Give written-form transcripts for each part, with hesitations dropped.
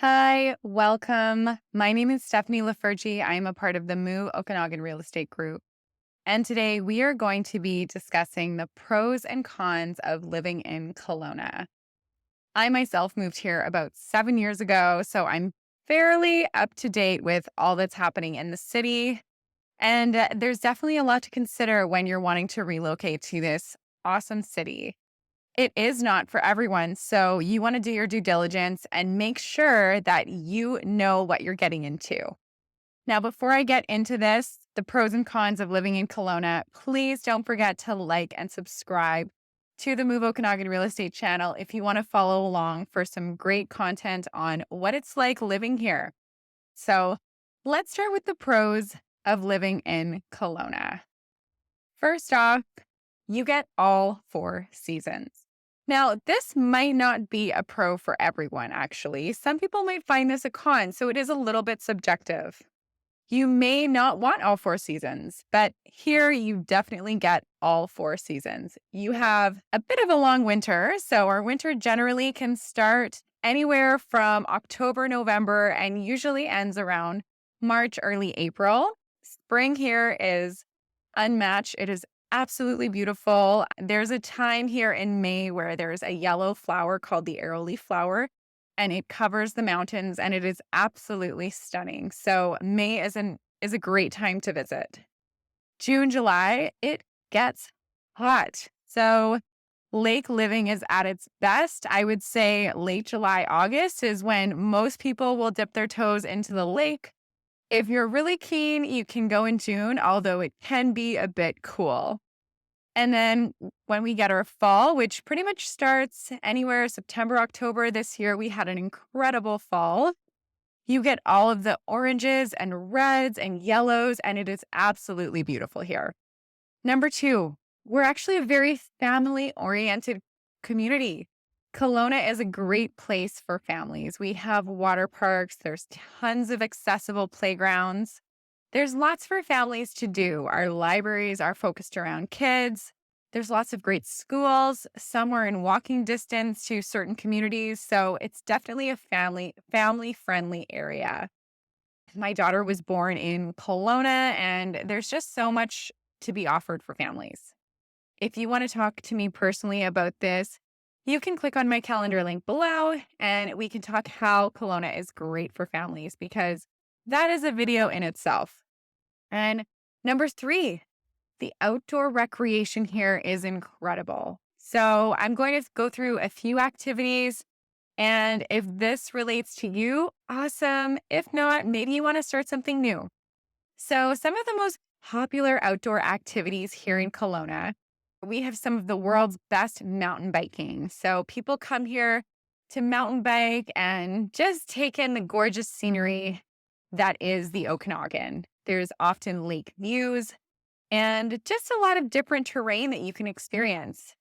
Hi, welcome. My name is Stephanie Lefurgy. I am a part of the Okanagan Real Estate Group. And today we are going to be discussing the pros and cons of living in Kelowna. I myself moved here about 7 years ago, so I'm fairly up to date with all that's happening in the city. And there's definitely a lot to consider when you're wanting to relocate to this awesome city. It is not for everyone, so you want to do your due diligence and make sure that you know what you're getting into. Now, before I get into this, the pros and cons of living in Kelowna, please don't forget to like and subscribe to the Move Okanagan Real Estate channel if you want to follow along for some great content on what it's like living here. So, let's start with the pros of living in Kelowna. First off, you get all 4 seasons. Now, this might not be a pro for everyone, actually. Some people might find this a con, so it is a little bit subjective. You may not want all 4 seasons, but here you definitely get all 4 seasons. You have a bit of a long winter, so our winter generally can start anywhere from October, November, and usually ends around March, early April. Spring here is unmatched. It is absolutely beautiful. There's a time here in May where there's a yellow flower called the arrowleaf flower, and it covers the mountains, and it is absolutely stunning. So May is a great time to visit. June, July, it gets hot. So lake living is at its best. I would say late July, August is when most people will dip their toes into the lake. If you're really keen, you can go in June, although it can be a bit cool. And then when we get our fall, which pretty much starts anywhere September, October this year, we had an incredible fall. You get all of the oranges and reds and yellows, and it is absolutely beautiful here. Number two, we're actually a very family oriented community. Kelowna is a great place for families. We have water parks, there's tons of accessible playgrounds. There's lots for families to do. Our libraries are focused around kids. There's lots of great schools. Some are in walking distance to certain communities. So it's definitely a family friendly area. My daughter was born in Kelowna, and there's just so much to be offered for families. If you want to talk to me personally about this, you can click on my calendar link below and we can talk how Kelowna is great for families because that is a video in itself. And number three, the outdoor recreation here is incredible. So I'm going to go through a few activities. And if this relates to you, awesome. If not, maybe you want to start something new. So some of the most popular outdoor activities here in Kelowna, we have some of the world's best mountain biking. So people come here to mountain bike and just take in the gorgeous scenery that is the Okanagan. There's often lake views and just a lot of different terrain that you can experience.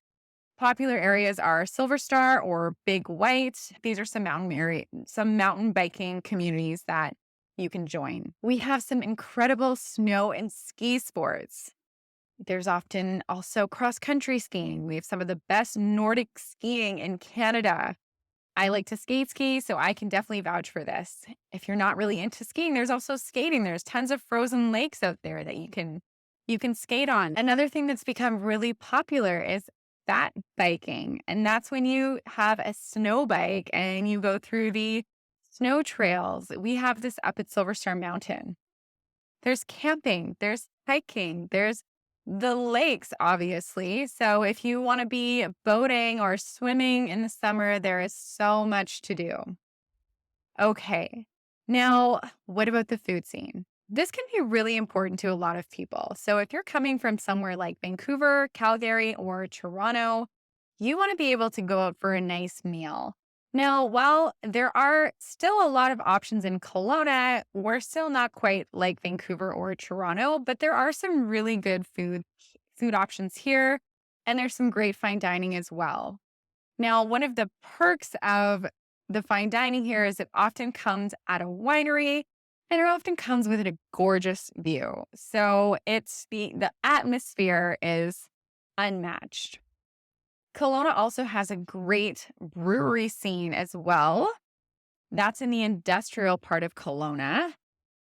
Popular areas are Silver Star or Big White. These are some mountain biking communities that you can join. We have some incredible snow and ski sports. There's often also cross-country skiing. We have some of the best Nordic skiing in Canada. I like to skate ski, so I can definitely vouch for this. If you're not really into skiing, there's also skating. There's tons of frozen lakes out there that you can skate on. Another thing that's become really popular is fat biking, and that's when you have a snow bike and you go through the snow trails. We have this up at Silver Star Mountain. There's camping, there's hiking, there's the lakes, obviously. So if you want to be boating or swimming in the summer, there is so much to do. Okay. Now, what about the food scene? This can be really important to a lot of people. So if you're coming from somewhere like Vancouver, Calgary, or Toronto, you want to be able to go out for a nice meal. Now, while there are still a lot of options in Kelowna, we're still not quite like Vancouver or Toronto, but there are some really good food options here, and there's some great fine dining as well. Now, one of the perks of the fine dining here is it often comes at a winery and it often comes with a gorgeous view. So it's the atmosphere is unmatched. Kelowna also has a great brewery scene as well. That's in the industrial part of Kelowna.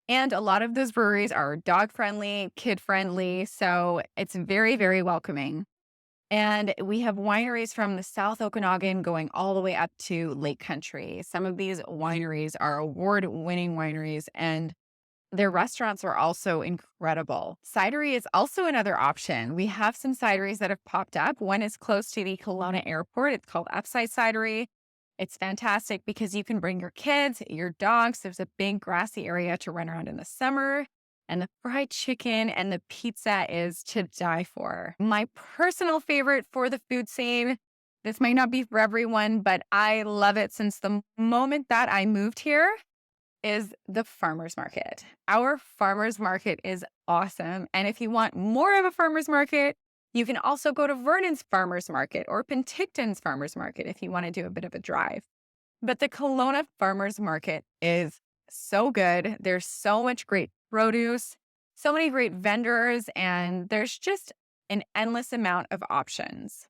And a lot of those breweries are dog friendly, kid friendly. So it's very, very welcoming. And we have wineries from the South Okanagan going all the way up to Lake Country. Some of these wineries are award winning wineries, and their restaurants are also incredible. Cidery is also another option. We have some cideries that have popped up. One is close to the Kelowna airport. It's called Upside Cidery. It's fantastic because you can bring your kids, your dogs. There's a big grassy area to run around in the summer. And the fried chicken and the pizza is to die for. My personal favorite for the food scene, this might not be for everyone, but I love it since the moment that I moved here, is the farmer's market. Our farmer's market is awesome. And if you want more of a farmer's market, you can also go to Vernon's farmer's market or Penticton's farmer's market if you want to do a bit of a drive. But the Kelowna farmer's market is so good. There's so much great produce, so many great vendors, and there's just an endless amount of options.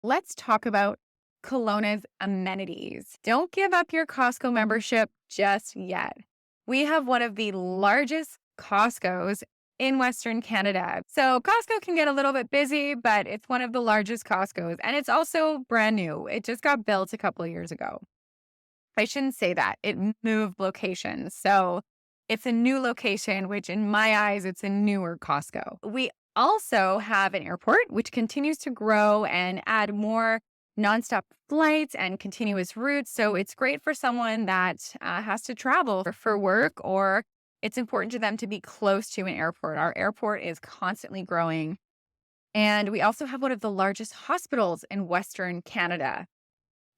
Let's talk about Kelowna's amenities. Don't give up your Costco membership just yet. We have one of the largest Costco's in Western Canada. So Costco can get a little bit busy, but it's one of the largest Costco's, and it's also brand new. It just got built a couple of years ago. I shouldn't say that. It moved locations. So it's a new location, which in my eyes, it's a newer Costco. We also have an airport, which continues to grow and add more nonstop flights and continuous routes. So it's great for someone that has to travel for work, or it's important to them to be close to an airport. Our airport is constantly growing. And we also have one of the largest hospitals in Western Canada.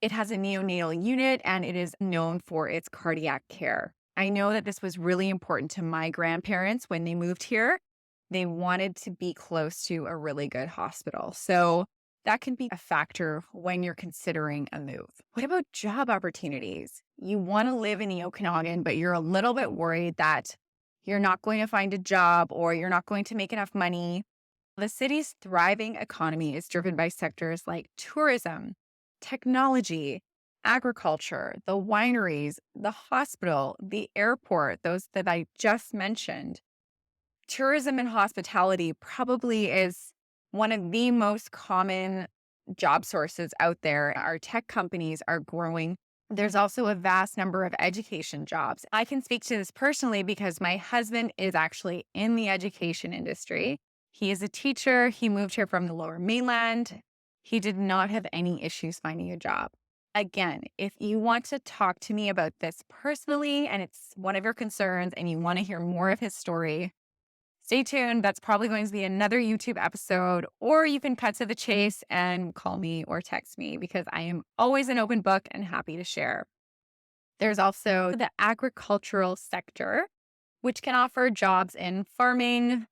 It has a neonatal unit and it is known for its cardiac care. I know that this was really important to my grandparents when they moved here. They wanted to be close to a really good hospital. So that can be a factor when you're considering a move. What about job opportunities? You want to live in the Okanagan, but you're a little bit worried that you're not going to find a job or you're not going to make enough money. The city's thriving economy is driven by sectors like tourism, technology, agriculture, the wineries, the hospital, the airport, those that I just mentioned. Tourism and hospitality probably is one of the most common job sources out there. Our tech companies are growing. There's also a vast number of education jobs. I can speak to this personally because my husband is actually in the education industry. He is a teacher. He moved here from the Lower Mainland. He did not have any issues finding a job. Again, if you want to talk to me about this personally and it's one of your concerns and you want to hear more of his story, stay tuned. That's probably going to be another YouTube episode, or you can cut to the chase and call me or text me because I am always an open book and happy to share. There's also the agricultural sector, which can offer jobs in farming,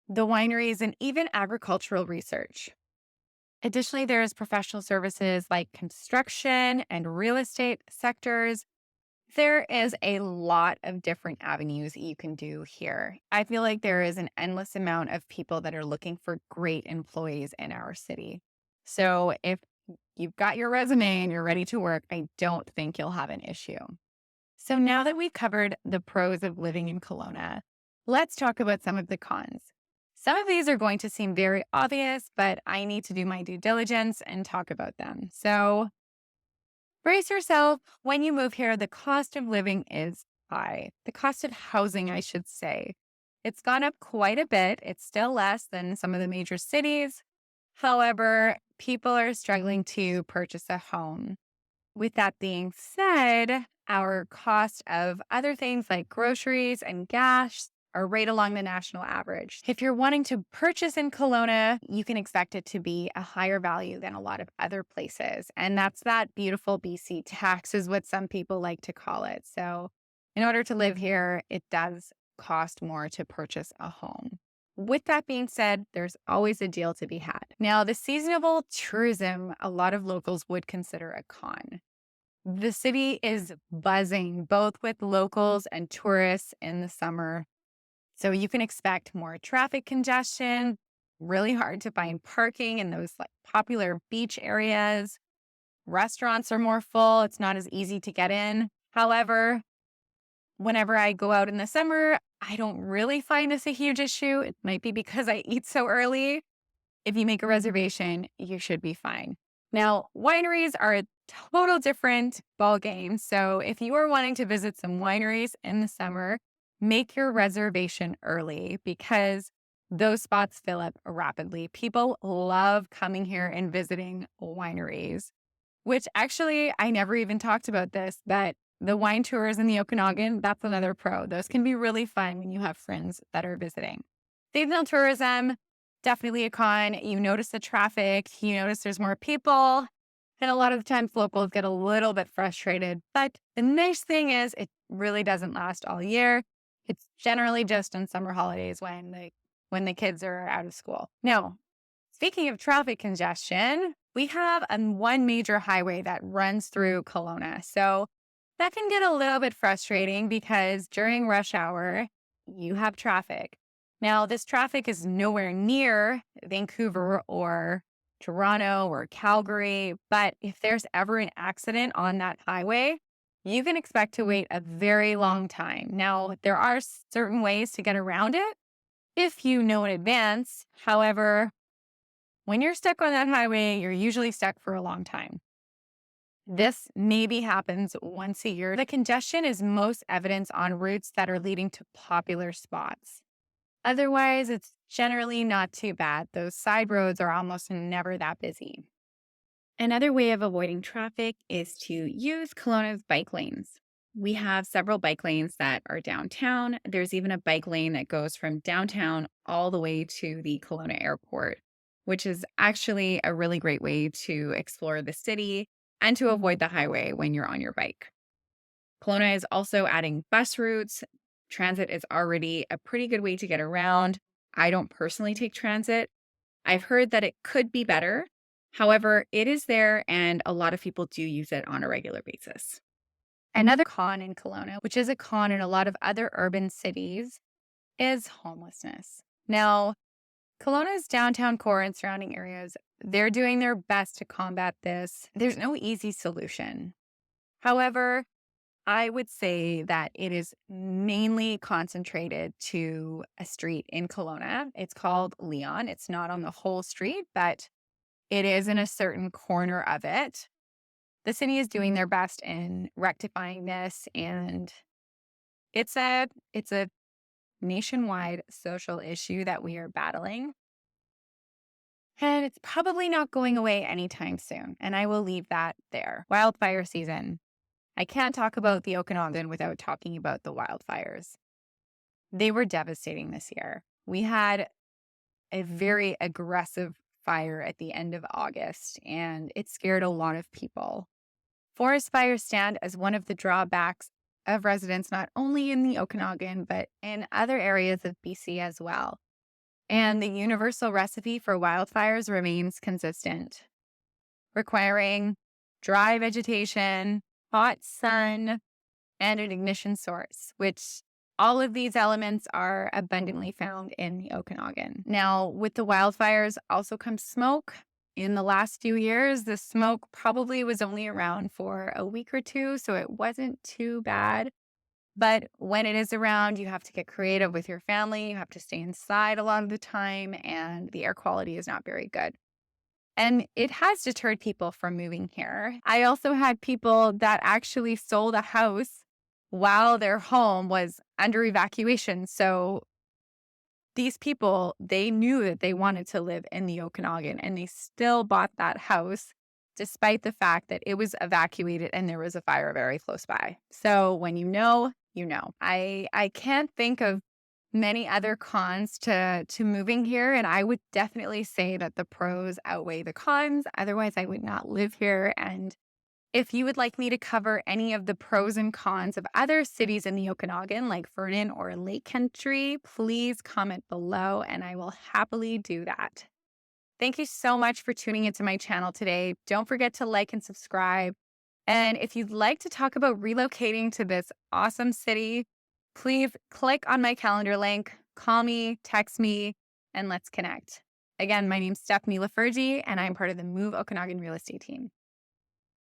the wineries, and even agricultural research. Additionally, there's professional services like construction and real estate sectors. There is a lot of different avenues that you can do here. I feel like there is an endless amount of people that are looking for great employees in our city. So if you've got your resume and you're ready to work, I don't think you'll have an issue. So now that we've covered the pros of living in Kelowna, let's talk about some of the cons. Some of these are going to seem very obvious, but I need to do my due diligence and talk about them. So brace yourself. When you move here, the cost of living is high. The cost of housing, I should say. It's gone up quite a bit. It's still less than some of the major cities. However, people are struggling to purchase a home. With that being said, our cost of other things like groceries and gas are right along the national average. If you're wanting to purchase in Kelowna, you can expect it to be a higher value than a lot of other places. And that's that beautiful BC tax is what some people like to call it. So in order to live here, it does cost more to purchase a home. With that being said, there's always a deal to be had. Now, the seasonal tourism, a lot of locals would consider a con. The city is buzzing both with locals and tourists in the summer. So you can expect more traffic congestion, really hard to find parking in those like popular beach areas. Restaurants are more full. It's not as easy to get in. However, whenever I go out in the summer, I don't really find this a huge issue. It might be because I eat so early. If you make a reservation, you should be fine. Now, wineries are a total different ball game. So if you are wanting to visit some wineries in the summer, make your reservation early because those spots fill up rapidly. People love coming here and visiting wineries, which actually I never even talked about this, but the wine tours in the Okanagan, that's another pro. Those can be really fun when you have friends that are visiting. Seasonal tourism, definitely a con. You notice the traffic, you notice there's more people, and a lot of the times locals get a little bit frustrated. But the nice thing is it really doesn't last all year. It's generally just on summer holidays when the kids are out of school. Now, speaking of traffic congestion, we have one major highway that runs through Kelowna. So that can get a little bit frustrating because during rush hour, you have traffic. Now, this traffic is nowhere near Vancouver or Toronto or Calgary, but if there's ever an accident on that highway, you can expect to wait a very long time. Now, there are certain ways to get around it if you know in advance. However, when you're stuck on that highway, you're usually stuck for a long time. This maybe happens once a year. The congestion is most evident on routes that are leading to popular spots. Otherwise, it's generally not too bad. Those side roads are almost never that busy. Another way of avoiding traffic is to use Kelowna's bike lanes. We have several bike lanes that are downtown. There's even a bike lane that goes from downtown all the way to the Kelowna airport, which is actually a really great way to explore the city and to avoid the highway when you're on your bike. Kelowna is also adding bus routes. Transit is already a pretty good way to get around. I don't personally take transit. I've heard that it could be better. However, it is there and a lot of people do use it on a regular basis. Another con in Kelowna, which is a con in a lot of other urban cities, is homelessness. Now, Kelowna's downtown core and surrounding areas, they're doing their best to combat this. There's no easy solution. However, I would say that it is mainly concentrated to a street in Kelowna. It's called Leon. It's not on the whole street, but it is in a certain corner of it. The city is doing their best in rectifying this, and it's a nationwide social issue that we are battling. And it's probably not going away anytime soon. And I will leave that there. Wildfire season. I can't talk about the Okanagan without talking about the wildfires. They were devastating this year. We had a very aggressive fire at the end of August, and it scared a lot of people. Forest fires stand as one of the drawbacks of residents, not only in the Okanagan, but in other areas of BC as well. And the universal recipe for wildfires remains consistent, requiring dry vegetation, hot sun, and an ignition source, which all of these elements are abundantly found in the Okanagan. Now, with the wildfires also comes smoke. In the last few years, the smoke probably was only around for a week or two, so it wasn't too bad. But when it is around, you have to get creative with your family. You have to stay inside a lot of the time, and the air quality is not very good. And it has deterred people from moving here. I also had people that actually sold a house while their home was under evacuation. So these people, they knew that they wanted to live in the Okanagan and they still bought that house despite the fact that it was evacuated and there was a fire very close by. So when you know, you know. I can't think of many other cons to moving here, and I would definitely say that the pros outweigh the cons. Otherwise, I would not live here. And if you would like me to cover any of the pros and cons of other cities in the Okanagan, like Vernon or Lake Country, please comment below and I will happily do that. Thank you so much for tuning into my channel today. Don't forget to like and subscribe. And if you'd like to talk about relocating to this awesome city, please click on my calendar link, call me, text me, and let's connect. Again, my name's Stephanie Lefurgy, and I'm part of the Move Okanagan real estate team.